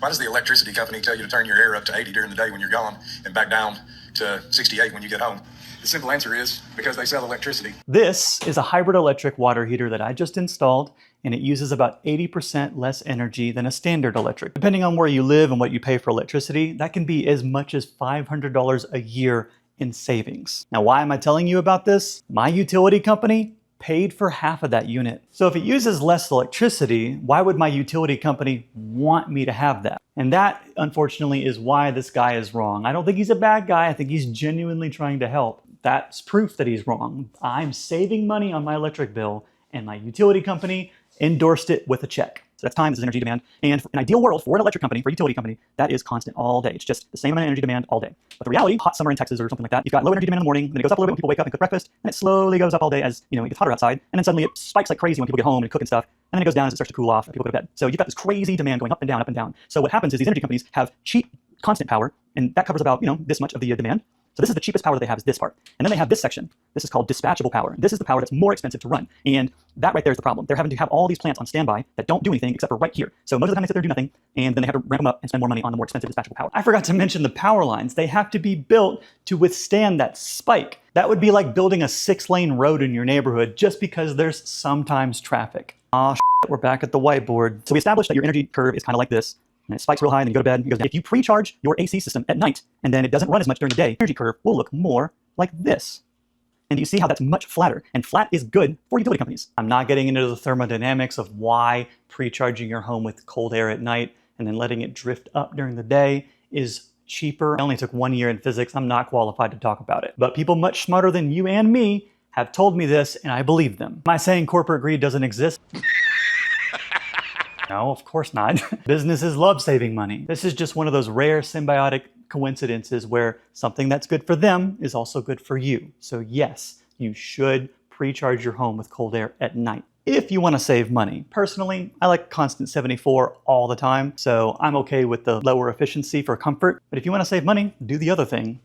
Why does the electricity company tell you to turn your air up to 80 during the day when you're gone and back down to 68 when you get home? The simple answer is because they sell electricity. This is a hybrid electric water heater that I just installed, and it uses about 80% less energy than a standard electric. Depending on where you live and what you pay for electricity, that can be as much as $500 a year in savings. Now, why am I telling you about this? My utility company paid for half of that unit. So if it uses less electricity, why would my utility company want me to have that? And that, unfortunately, is why this guy is wrong. I don't think he's a bad guy. I think he's genuinely trying to help. That's proof that he's wrong. I'm saving money on my electric bill, and my utility company endorsed it with a check. So that's time, this is energy demand. And in an ideal world for an electric company, for a utility company, that is constant all day. It's just the same amount of energy demand all day. But the reality, hot summer in Texas or something like that, you've got low energy demand in the morning, then it goes up a little bit when people wake up and cook breakfast, and it slowly goes up all day as, it gets hotter outside, and then suddenly it spikes like crazy when people get home and cook and stuff, and then it goes down as it starts to cool off and people go to bed. So you've got this crazy demand going up and down, up and down. So what happens is these energy companies have cheap, constant power, and that covers about, this much of the demand. So this is the cheapest power that they have is this part. And then they have this section. This is called dispatchable power. This is the power that's more expensive to run. And that right there is the problem. They're having to have all these plants on standby that don't do anything except for right here. So most of the time they sit there and do nothing, and then they have to ramp them up and spend more money on the more expensive dispatchable power. I forgot to mention the power lines. They have to be built to withstand that spike. That would be like building a 6-lane road in your neighborhood just because there's sometimes traffic. We're back at the whiteboard. So we established that your energy curve is kind of like this. And it spikes real high, and then you go to bed, and it goes down. If you pre-charge your AC system at night, and then it doesn't run as much during the day, energy curve will look more like this. And you see how that's much flatter, and flat is good for utility companies. I'm not getting into the thermodynamics of why pre-charging your home with cold air at night and then letting it drift up during the day is cheaper. I only took 1 year in physics. I'm not qualified to talk about it. But people much smarter than you and me have told me this, and I believe them. Am I saying corporate greed doesn't exist? No, of course not. Businesses love saving money. This is just one of those rare symbiotic coincidences where something that's good for them is also good for you. So yes, you should pre-charge your home with cold air at night if you want to save money. Personally, I like constant 74 all the time, so I'm okay with the lower efficiency for comfort. But if you want to save money, do the other thing.